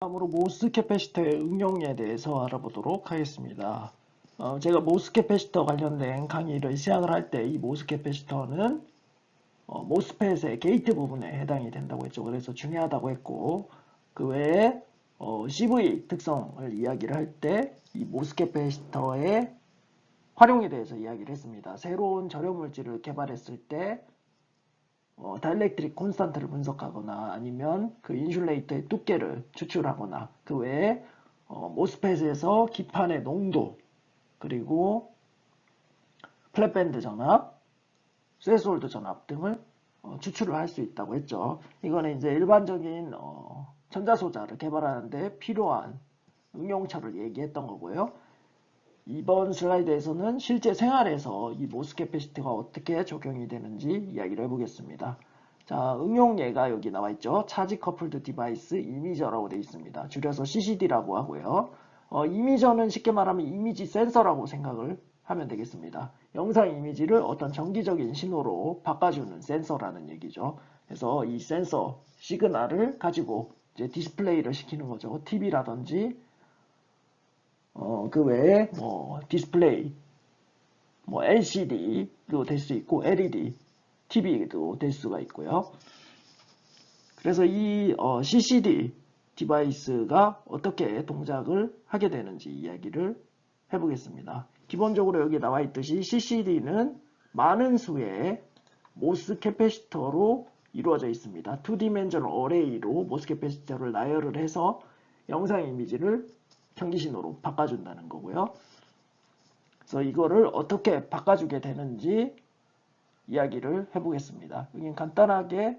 다음으로 모스 캐패시터의 응용에 대해서 알아보도록 하겠습니다. 제가 모스 캐패시터 관련된 강의를 시작을 할 때 이 모스 캐패시터는 모스펫의 게이트 부분에 해당이 된다고 했죠. 그래서 중요하다고 했고, 그 외에 CV 특성을 이야기를 할 때 이 모스 캐패시터의 활용에 대해서 이야기를 했습니다. 새로운 절여 물질을 개발했을 때 다일렉트릭 콘스탄트를 분석하거나 아니면 그 인슐레이터의 두께를 추출하거나 그 외에 모스펫에서 기판의 농도 그리고 플랫밴드 전압, 쇠솔드 전압 등을 추출을 할 수 있다고 했죠. 이거는 이제 일반적인 전자소자를 개발하는데 필요한 응용처를 얘기했던 거고요. 이번 슬라이드에서는 실제 생활에서 이 모스 캐패시티가 어떻게 적용이 되는지 이야기를 해보겠습니다. 자, 응용 예가 여기 나와 있죠. 차지 커플드 디바이스 이미저라고 되어 있습니다. 줄여서 CCD라고 하고요. 이미저는 쉽게 말하면 이미지 센서라고 생각을 하면 되겠습니다. 영상 이미지를 어떤 정기적인 신호로 바꿔주는 센서라는 얘기죠. 그래서 이 센서 시그널을 가지고 이제 디스플레이를 시키는 거죠. TV라든지 그 외에 디스플레이, LCD도 될 수 있고 LED, TV도 될 수가 있고요. 그래서 이 CCD 디바이스가 어떻게 동작을 하게 되는지 이야기를 해보겠습니다. 기본적으로 여기 나와 있듯이 CCD는 많은 수의 모스 캐패시터로 이루어져 있습니다. 2디멘전al 어레이로 모스 캐패시터를 나열을 해서 영상 이미지를 경기신호로 바꿔준다는 거고요. 그래서 이거를 어떻게 바꿔주게 되는지 이야기를 해보겠습니다. 여기 간단하게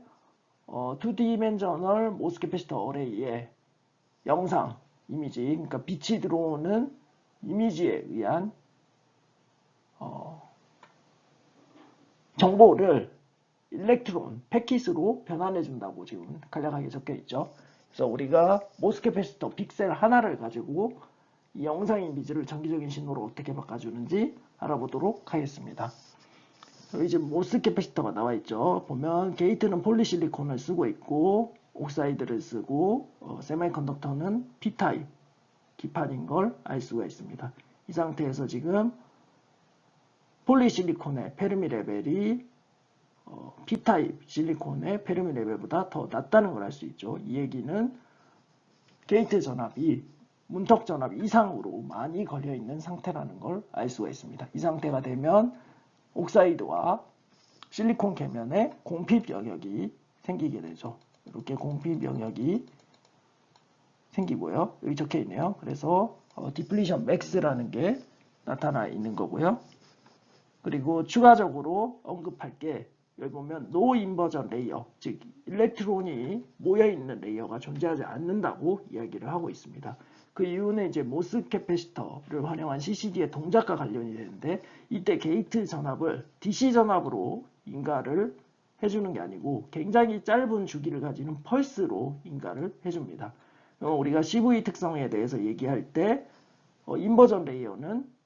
2디멘저널 모스 캐패시터 어레이에 영상, 이미지, 그러니까 빛이 들어오는 이미지에 의한 정보를 일렉트론, 패킷으로 변환해 준다고 지금 간략하게 적혀 있죠. 그래서 우리가 모스 캐패시터 픽셀 하나를 가지고 이 영상 이미지를 정기적인 신호로 어떻게 바꿔주는지 알아보도록 하겠습니다. 여기 지금 모스 캐패시터가 나와 있죠. 보면 게이트는 폴리실리콘을 쓰고 있고 옥사이드를 쓰고 세미컨덕터는 P타입 기판인 걸 알 수가 있습니다. 이 상태에서 지금 폴리실리콘의 페르미 레벨이 P타입 실리콘의 페르미 레벨보다 더 낮다는 걸 알 수 있죠. 이 얘기는 게이트 전압이 문턱 전압 이상으로 많이 걸려있는 상태라는 걸 알 수가 있습니다. 이 상태가 되면 옥사이드와 실리콘 계면에 공핍 영역이 생기게 되죠. 이렇게 공핍 영역이 생기고요. 여기 적혀 있네요. 그래서 디플리션 맥스라는 게 나타나 있는 거고요. 그리고 추가적으로 언급할 게 여기 보면 노 인버전 레이어, 즉 일렉트론이 모여있는 레이어가 존재하지 않는다고 이야기를 하고 있습니다. 그 이유는 이제 모스 캐패시터를 활용한 CCD의 동작과 관련이 되는데 이때 게이트 전압을 DC 전압으로 인가를 해주는 게 아니고 굉장히 짧은 주기를 가지는 펄스로 인가를 해줍니다. 우리가 CV 특성에 대해서 얘기할 때 인버전 레이어는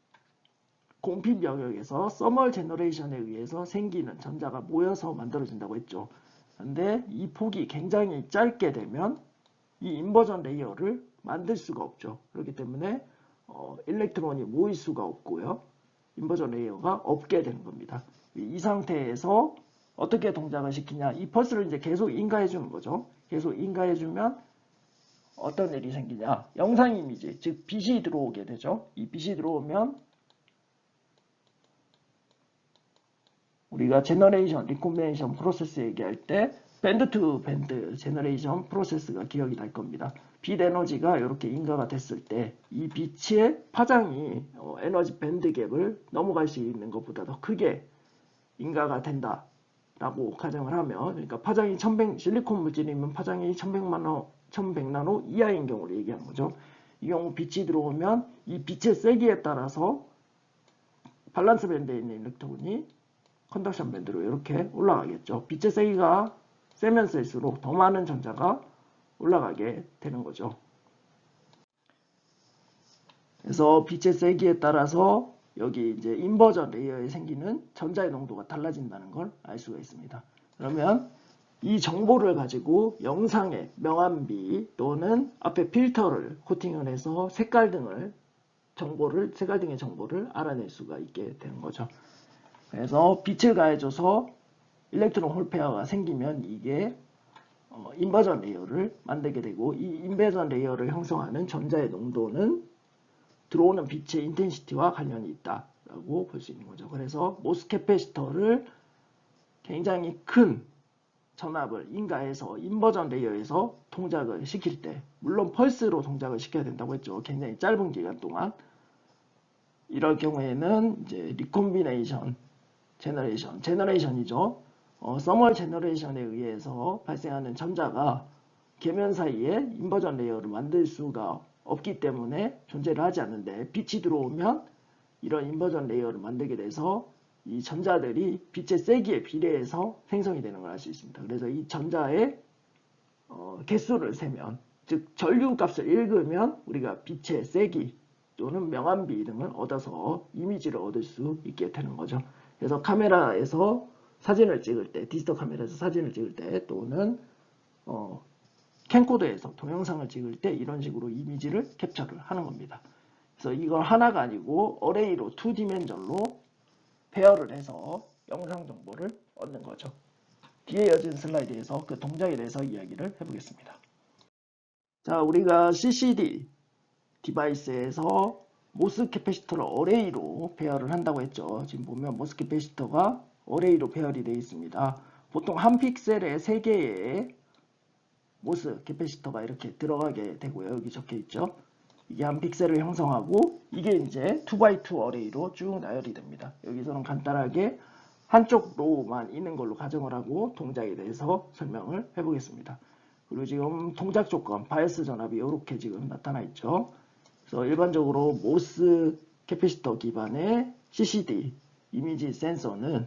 공핍 영역에서 서멀 제너레이션에 의해서 생기는 전자가 모여서 만들어진다고 했죠. 그런데 이 폭이 굉장히 짧게 되면 이 인버전 레이어를 만들 수가 없죠. 그렇기 때문에 일렉트론이 모일 수가 없고요. 인버전 레이어가 없게 되는 겁니다. 이 상태에서 어떻게 동작을 시키냐. 이 펄스를 이제 계속 인가해 주는 거죠. 계속 인가해 주면 어떤 일이 생기냐. 영상 이미지, 즉 빛이 들어오게 되죠. 이 빛이 들어오면 우리가 제너레이션, 리콤비네이션 프로세스 얘기할 때 밴드 투 밴드 제너레이션 프로세스가 기억이 날 겁니다. 빛 에너지가 이렇게 인가가 됐을 때 이 빛의 파장이 에너지 밴드 갭을 넘어갈 수 있는 것보다 더 크게 인가가 된다라고 가정을 하면, 그러니까 파장이 1100, 실리콘 물질이면 파장이 1100나노 이하인 경우를 얘기하는 거죠. 이 경우 빛이 들어오면 이 빛의 세기에 따라서 밸런스 밴드에 있는 일렉트론이 컨덕션 밴드로 이렇게 올라가겠죠. 빛의 세기가 세면 셀수록 더 많은 전자가 올라가게 되는 거죠. 그래서 빛의 세기에 따라서 여기 이제 인버전 레이어에 생기는 전자의 농도가 달라진다는 걸 알 수가 있습니다. 그러면 이 정보를 가지고 영상의 명암비 또는 앞에 필터를 코팅을 해서 색깔 등의 정보를 알아낼 수가 있게 되는 거죠. 그래서 빛을 가해줘서 일렉트론 홀 페어가 생기면 이게 인버전 레이어를 만들게 되고, 이 인버전 레이어를 형성하는 전자의 농도는 들어오는 빛의 인텐시티와 관련이 있다라고 볼 수 있는 거죠. 그래서 모스 캐패시터를 굉장히 큰 전압을 인가해서 인버전 레이어에서 동작을 시킬 때, 물론 펄스로 동작을 시켜야 된다고 했죠. 굉장히 짧은 기간 동안. 이럴 경우에는 이제 리콤비네이션 제너레이션이죠. 서멀 제너레이션에 의해서 발생하는 전자가 계면 사이에 인버전 레이어를 만들 수가 없기 때문에 존재를 하지 않는데, 빛이 들어오면 이런 인버전 레이어를 만들게 돼서 이 전자들이 빛의 세기에 비례해서 생성이 되는 걸 알 수 있습니다. 그래서 이 전자의 개수를 세면, 즉 전류 값을 읽으면 우리가 빛의 세기 또는 명암비 등을 얻어서 이미지를 얻을 수 있게 되는 거죠. 그래서 카메라에서 사진을 찍을 때, 디지털 카메라에서 사진을 찍을 때, 또는 캠코더에서 동영상을 찍을 때 이런 식으로 이미지를 캡처를 하는 겁니다. 그래서 이걸 하나가 아니고 어레이로 2디멘전로 배열을 해서 영상 정보를 얻는 거죠. 뒤에 이어진 슬라이드에서 그 동작에 대해서 이야기를 해보겠습니다. 자, 우리가 CCD 디바이스에서 모스 캐패시터를 어레이로 배열을 한다고 했죠. 지금 보면 모스 캐패시터가 어레이로 배열이 되어 있습니다. 보통 한 픽셀에 3개의 모스 캐패시터가 이렇게 들어가게 되고요. 여기 적혀 있죠. 이게 한 픽셀을 형성하고, 이게 이제 2x2 어레이로 쭉 나열이 됩니다. 여기서는 간단하게 한쪽 로우만 있는 걸로 가정을 하고 동작에 대해서 설명을 해보겠습니다. 그리고 지금 동작 조건, 바이어스 전압이 이렇게 지금 나타나 있죠. 그래서 일반적으로 모스 캐패시터 기반의 CCD 이미지 센서는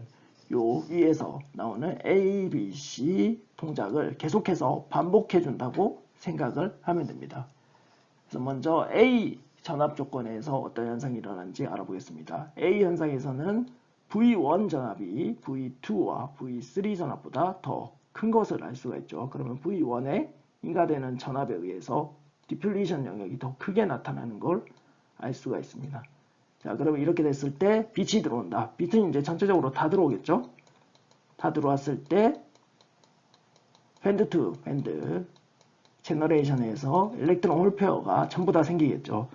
요 위에서 나오는 A, B, C 동작을 계속해서 반복해 준다고 생각을 하면 됩니다. 그래서 먼저 A 전압 조건에서 어떤 현상이 일어나는지 알아보겠습니다. A 현상에서는 V1 전압이 V2와 V3 전압보다 더 큰 것을 알 수가 있죠. 그러면 V1에 인가되는 전압에 의해서 디플리션 영역이 더 크게 나타나는 걸 알 수가 있습니다. 자, 그러면 이렇게 됐을 때 빛이 들어온다. 빛은 이제 전체적으로 다 들어오겠죠. 다 들어왔을 때 밴드 투 밴드 제너레이션에서 일렉트론 홀 페어가 전부 다 생기겠죠.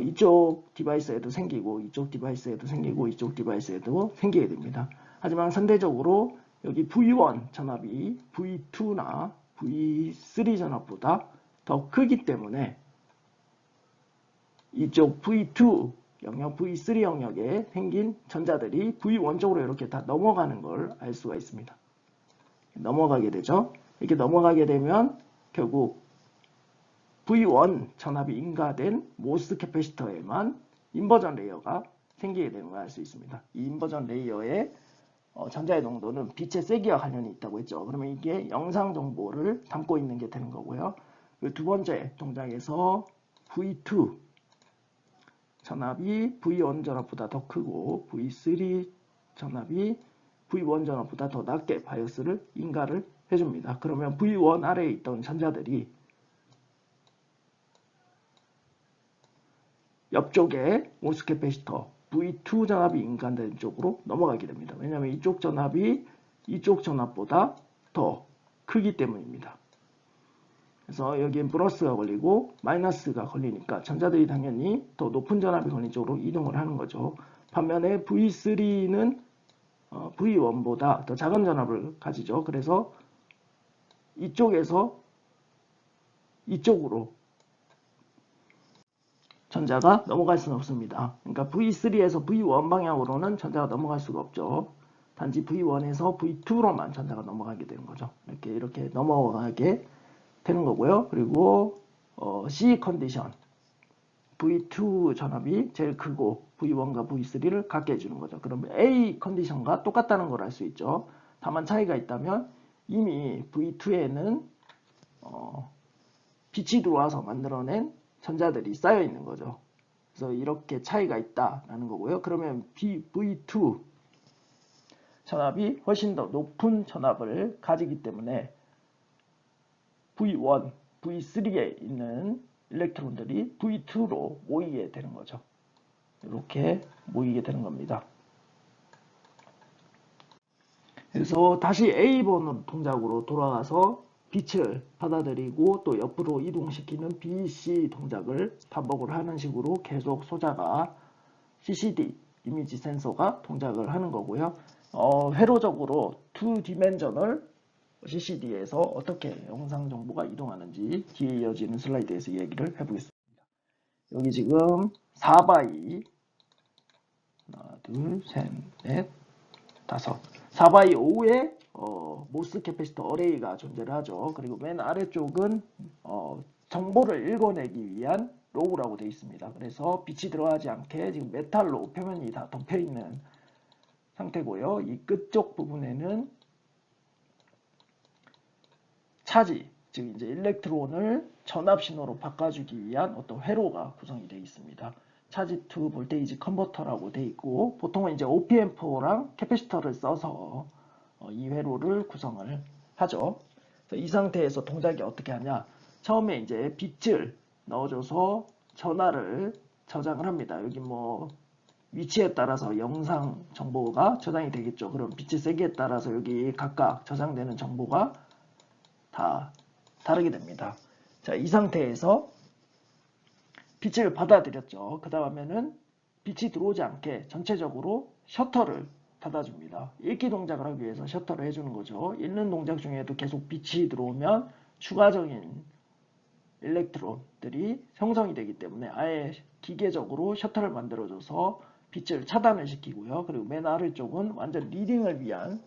이쪽 디바이스에도 생기고, 이쪽 디바이스에도 생기고, 이쪽 디바이스에도 생기게 됩니다. 하지만 상대적으로 여기 V1 전압이 V2나 V3 전압보다 더 크기 때문에 이쪽 V2 영역, V3 영역에 생긴 전자들이 V1 쪽으로 이렇게 다 넘어가는 걸 알 수가 있습니다. 넘어가게 되죠. 이렇게 넘어가게 되면 결국 V1 전압이 인가된 모스 캐패시터에만 인버전 레이어가 생기게 되는 걸 알 수 있습니다. 이 인버전 레이어의 전자의 농도는 빛의 세기와 관련이 있다고 했죠. 그러면 이게 영상 정보를 담고 있는 게 되는 거고요. 그리고 두 번째 동작에서 V2 전압이 V1 전압보다 더 크고 V3 전압이 V1 전압보다 더 낮게 바이오스를 인가를 해줍니다. 그러면 V1 아래에 있던 전자들이 옆쪽에 모스 캐패시터 V2 전압이 인가된 쪽으로 넘어가게 됩니다. 왜냐하면 이쪽 전압이 이쪽 전압보다 더 크기 때문입니다. 그래서 여기엔 플러스가 걸리고 마이너스가 걸리니까 전자들이 당연히 더 높은 전압이 걸린 쪽으로 이동을 하는 거죠. 반면에 V3는 V1보다 더 작은 전압을 가지죠. 그래서 이쪽에서 이쪽으로 전자가 넘어갈 수는 없습니다. 그러니까 V3에서 V1 방향으로는 전자가 넘어갈 수가 없죠. 단지 V1에서 V2로만 전자가 넘어가게 되는 거죠. 이렇게 넘어가게 되는 거고요. 그리고 C 컨디션 V2 전압이 제일 크고 V1과 V3를 갖게 해주는 거죠. 그러면 A 컨디션과 똑같다는 걸 알 수 있죠. 다만 차이가 있다면 이미 V2에는 빛이 들어와서 만들어낸 전자들이 쌓여 있는 거죠. 그래서 이렇게 차이가 있다라는 거고요. 그러면 V2 전압이 훨씬 더 높은 전압을 가지기 때문에 V1, V3에 있는 일렉트론들이 V2로 모이게 되는 거죠. 이렇게 모이게 되는 겁니다. 그래서 다시 A번 동작으로 돌아가서 빛을 받아들이고 또 옆으로 이동시키는 B, C 동작을 반복을 하는 식으로 계속 소자가 CCD 이미지 센서가 동작을 하는 거고요. 회로적으로 2디멘셔널 CCD에서 어떻게 영상 정보가 이동하는지 뒤에 이어지는 슬라이드에서 얘기를 해보겠습니다. 여기 지금 4바이 하나, 둘, 셋, 넷, 다섯 4바이 5의 모스 캐패시터 어레이가 존재를 하죠. 그리고 맨 아래쪽은 정보를 읽어내기 위한 로우라고 되어 있습니다. 그래서 빛이 들어가지 않게 지금 메탈로 표면이 다 덮여 있는 상태고요. 이 끝쪽 부분에는 차지, 즉 이제 일렉트론을 전압 신호로 바꿔주기 위한 어떤 회로가 구성이 되어 있습니다. 차지 투 볼테이지 컨버터라고 되어 있고 보통은 이제 OPM4랑 캐패시터를 써서 이 회로를 구성을 하죠. 이 상태에서 동작이 어떻게 하냐? 처음에 이제 빛을 넣어줘서 전화를 저장을 합니다. 여기 뭐 위치에 따라서 영상 정보가 저장이 되겠죠. 그럼 빛의 세기에 따라서 여기 각각 저장되는 정보가 다 다르게 됩니다. 자, 이 상태에서 빛을 받아들였죠. 그 다음에는 빛이 들어오지 않게 전체적으로 셔터를 닫아줍니다. 읽기 동작을 하기 위해서 셔터를 해주는 거죠. 읽는 동작 중에도 계속 빛이 들어오면 추가적인 일렉트론들이 형성이 되기 때문에 아예 기계적으로 셔터를 만들어줘서 빛을 차단을 시키고요. 그리고 맨 아래쪽은 완전 리딩을 위한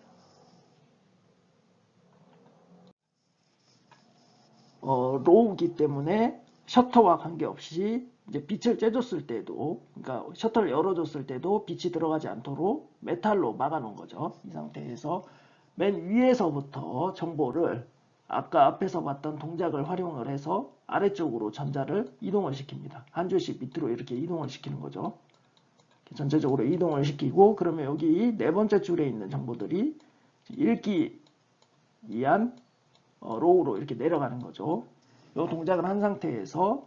로우기 때문에 셔터와 관계없이 이제 빛을 쬐줬을 때도, 그러니까 셔터를 열어줬을 때도 빛이 들어가지 않도록 메탈로 막아놓은 거죠. 이 상태에서 맨 위에서부터 정보를 아까 앞에서 봤던 동작을 활용을 해서 아래쪽으로 전자를 이동을 시킵니다. 한 줄씩 밑으로 이렇게 이동을 시키는 거죠. 전체적으로 이동을 시키고 그러면 여기 네 번째 줄에 있는 정보들이 읽기 위한 로우로 이렇게 내려가는 거죠. 이 동작을 한 상태에서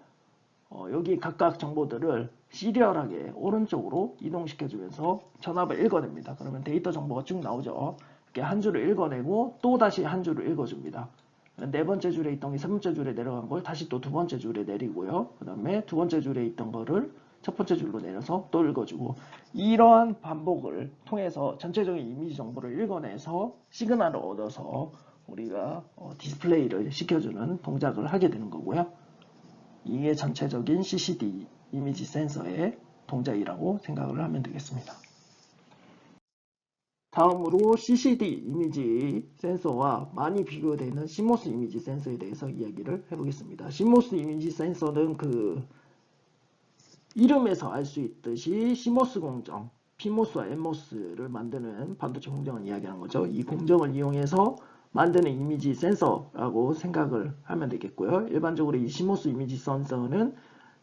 여기 각각 정보들을 시리얼하게 오른쪽으로 이동시켜주면서 전압을 읽어냅니다. 그러면 데이터 정보가 쭉 나오죠. 이렇게 한 줄을 읽어내고 또 다시 한 줄을 읽어줍니다. 네 번째 줄에 있던 게 세 번째 줄에 내려간 걸 다시 또 두 번째 줄에 내리고요. 그 다음에 두 번째 줄에 있던 거를 첫 번째 줄로 내려서 또 읽어주고 이러한 반복을 통해서 전체적인 이미지 정보를 읽어내서 시그널을 얻어서 우리가 디스플레이를 시켜주는 동작을 하게 되는 거고요. 이게 전체적인 CCD 이미지 센서의 동작이라고 생각을 하면 되겠습니다. 다음으로 CCD 이미지 센서와 많이 비교되는 CMOS 이미지 센서에 대해서 이야기를 해보겠습니다. CMOS 이미지 센서는 그 이름에서 알 수 있듯이 CMOS 공정, PMOS와 NMOS를 만드는 반도체 공정을 이야기하는 거죠. 이 공정을 이용해서 만드는 이미지 센서라고 생각을 하면 되겠고요. 일반적으로 이 CMOS 이미지 센서는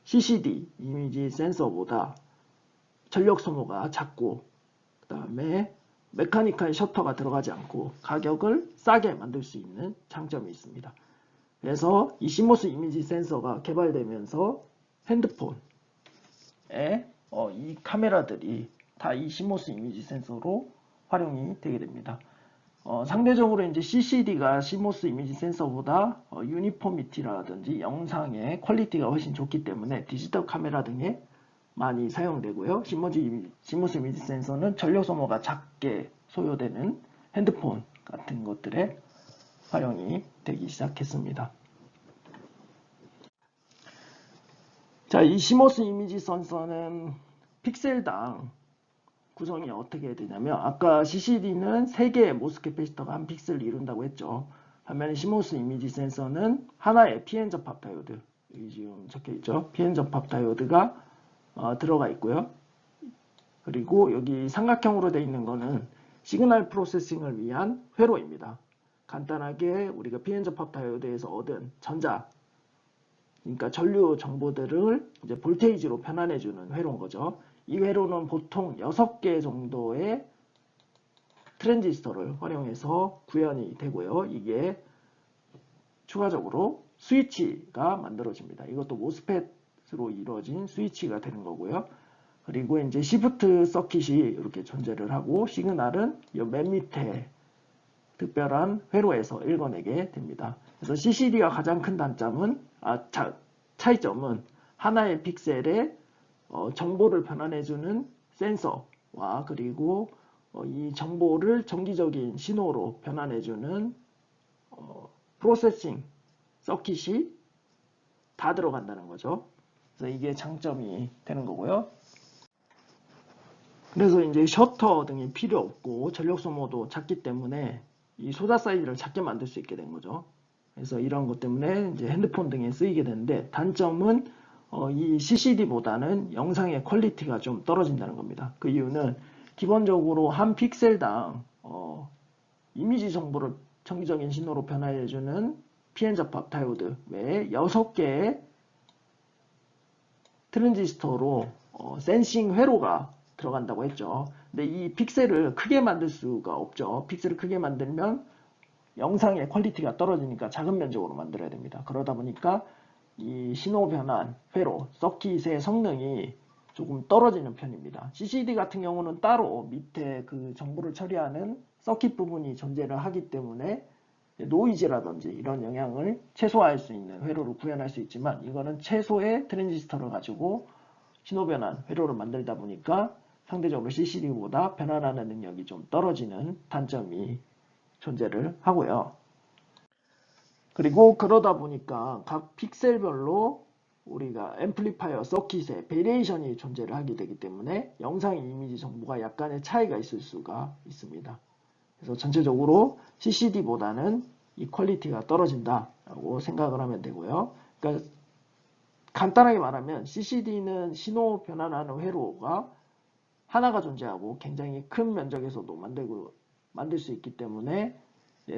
CCD 이미지 센서보다 전력 소모가 작고 그 다음에 메카니컬 셔터가 들어가지 않고 가격을 싸게 만들 수 있는 장점이 있습니다. 그래서 이 CMOS 이미지 센서가 개발되면서 핸드폰에 이 카메라들이 다 이 CMOS 이미지 센서로 활용이 되게 됩니다. 상대적으로 이제 CCD가 CMOS 이미지 센서보다 유니포미티라든지 영상의 퀄리티가 훨씬 좋기 때문에 디지털 카메라 등에 많이 사용되고요. CMOS 이미지 센서는 전력 소모가 작게 소요되는 핸드폰 같은 것들에 활용이 되기 시작했습니다. 자, 이 CMOS 이미지 센서는 픽셀당 구성이 어떻게 되냐면 아까 CCD는 3개의 모스 캐패시터가 한 픽셀을 이룬다고 했죠. 반면에 CMOS 이미지 센서는 하나의 PN 접합 다이오드, 여기 지금 적혀있죠. PN 접합 다이오드가 들어가 있고요. 그리고 여기 삼각형으로 되어 있는 거는 시그널 프로세싱을 위한 회로입니다. 간단하게 우리가 PN 접합 다이오드에서 얻은 전자, 그러니까 전류 정보들을 이제 볼테이지로 변환해주는 회로인 거죠. 이 회로는 보통 6개 정도의 트랜지스터를 활용해서 구현이 되고요. 이게 추가적으로 스위치가 만들어집니다. 이것도 모스펫으로 이루어진 스위치가 되는 거고요. 그리고 이제 시프트 서킷이 이렇게 존재를 하고 시그널은 이 맨 밑에 특별한 회로에서 읽어내게 됩니다. 그래서 CCD가 가장 큰 차이점은 하나의 픽셀에 정보를 변환해주는 센서와 그리고 이 정보를 정기적인 신호로 변환해주는 프로세싱 서킷이 다 들어간다는 거죠. 그래서 이게 장점이 되는 거고요. 그래서 이제 셔터 등이 필요 없고 전력 소모도 작기 때문에 이 소자 사이즈를 작게 만들 수 있게 된 거죠. 그래서 이런 것 때문에 이제 핸드폰 등에 쓰이게 되는데 단점은 이 CCD보다는 영상의 퀄리티가 좀 떨어진다는 겁니다. 그 이유는 기본적으로 한 픽셀당 이미지 정보를 정기적인 신호로 변환해주는 PN 접합 다이오드 외에 6개의 트랜지스터로 센싱 회로가 들어간다고 했죠. 근데 이 픽셀을 크게 만들 수가 없죠. 픽셀을 크게 만들면 영상의 퀄리티가 떨어지니까 작은 면적으로 만들어야 됩니다. 그러다 보니까 이 신호 변환 회로 서킷의 성능이 조금 떨어지는 편입니다. CCD 같은 경우는 따로 밑에 그 정보를 처리하는 서킷 부분이 존재를 하기 때문에 노이즈라든지 이런 영향을 최소화할 수 있는 회로를 구현할 수 있지만 이거는 최소의 트랜지스터를 가지고 신호 변환 회로를 만들다 보니까 상대적으로 CCD보다 변환하는 능력이 좀 떨어지는 단점이 존재를 하고요. 그리고 그러다 보니까 각 픽셀별로 우리가 앰플리파이어 서킷에 베리에이션이 존재를 하게 되기 때문에 영상 이미지 정보가 약간의 차이가 있을 수가 있습니다. 그래서 전체적으로 CCD보다는 이 퀄리티가 떨어진다라고 생각을 하면 되고요. 그러니까 간단하게 말하면 CCD는 신호 변환하는 회로가 하나가 존재하고 굉장히 큰 면적에서도 만들 수 있기 때문에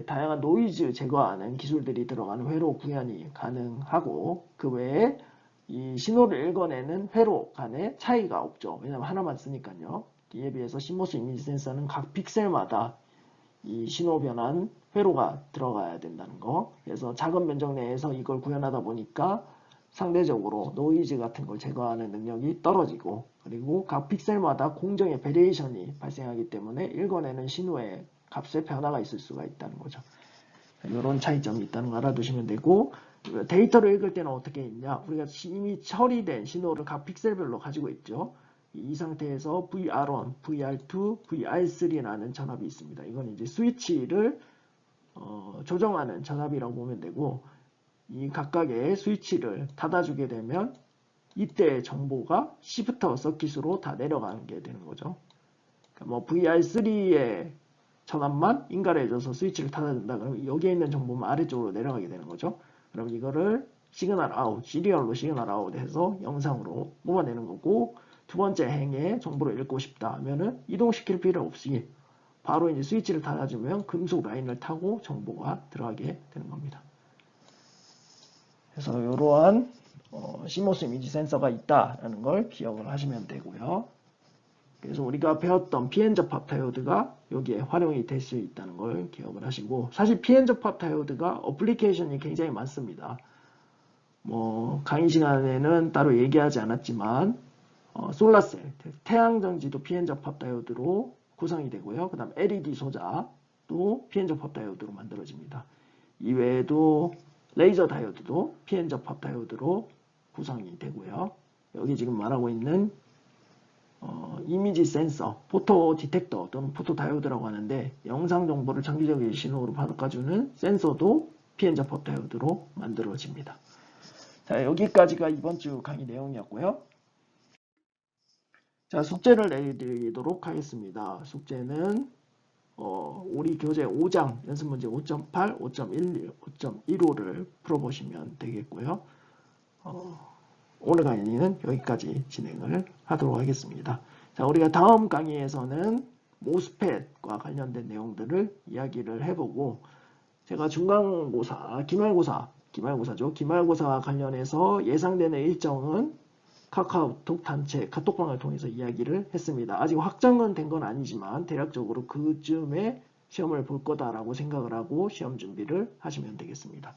다양한 노이즈 제거하는 기술들이 들어가는 회로 구현이 가능하고 그 외에 이 신호를 읽어내는 회로 간의 차이가 없죠. 왜냐하면 하나만 쓰니까요. 이에 비해서 CMOS 이미지 센서는 각 픽셀마다 이 신호 변환 회로가 들어가야 된다는 거. 그래서 작은 면적 내에서 이걸 구현하다 보니까 상대적으로 노이즈 같은 걸 제거하는 능력이 떨어지고 그리고 각 픽셀마다 공정의 베리에이션이 발생하기 때문에 읽어내는 신호의 값에 변화가 있을 수가 있다는 거죠. 이런 차이점이 있다는 거 알아두시면 되고 데이터를 읽을 때는 어떻게 있냐 우리가 이미 처리된 신호를 각 픽셀별로 가지고 있죠. 이 상태에서 VR1, VR2, VR3라는 전압이 있습니다. 이건 이제 스위치를 조정하는 전압이라고 보면 되고 이 각각의 스위치를 닫아주게 되면 이때 정보가 시프터 서킷으로 다 내려가게 되는 거죠. 그러니까 뭐 VR3의 전압만 인가해줘서 스위치를 닫아준다 그러면 여기에 있는 정보만 아래쪽으로 내려가게 되는 거죠. 그럼 이거를 시그널 아웃, 시리얼로 시그널 아웃 해서 영상으로 뽑아내는 거고 두 번째 행에 정보를 읽고 싶다 하면은 이동시킬 필요 없이 바로 이제 스위치를 닫아주면 금속 라인을 타고 정보가 들어가게 되는 겁니다. 그래서 이러한 CMOS 이미지 센서가 있다라는 걸 기억을 하시면 되고요. 그래서 우리가 배웠던 PN 접합 다이오드가 여기에 활용이 될 수 있다는 걸 기억을 하시고 사실 PN 접합 다이오드가 어플리케이션이 굉장히 많습니다. 뭐 강의 시간에는 따로 얘기하지 않았지만 솔라셀, 태양전지도 PN 접합 다이오드로 구성이 되고요. 그 다음 LED 소자도 PN 접합 다이오드로 만들어집니다. 이외에도 레이저 다이오드도 PN 접합 다이오드로 구성이 되고요. 여기 지금 말하고 있는 이미지 센서, 포토 디텍터 또는 포토 다이오드라고 하는데 영상 정보를 장기적인 신호로 바꿔주는 센서도 PN 접합 다이오드로 만들어집니다. 자, 여기까지가 이번 주 강의 내용이었고요. 자, 숙제를 내드리도록 하겠습니다. 숙제는 우리 교재 5장 연습문제 5.8, 5.11, 5.15를 풀어보시면 되겠고요. 오늘 강의는 여기까지 진행을 하도록 하겠습니다. 자, 우리가 다음 강의에서는 모스펫과 관련된 내용들을 이야기를 해보고 제가 중간고사, 기말고사와 관련해서 예상되는 일정은 카카오톡 단체 카톡방을 통해서 이야기를 했습니다. 아직 확정은 된 건 아니지만 대략적으로 그쯤에 시험을 볼 거다라고 생각을 하고 시험 준비를 하시면 되겠습니다.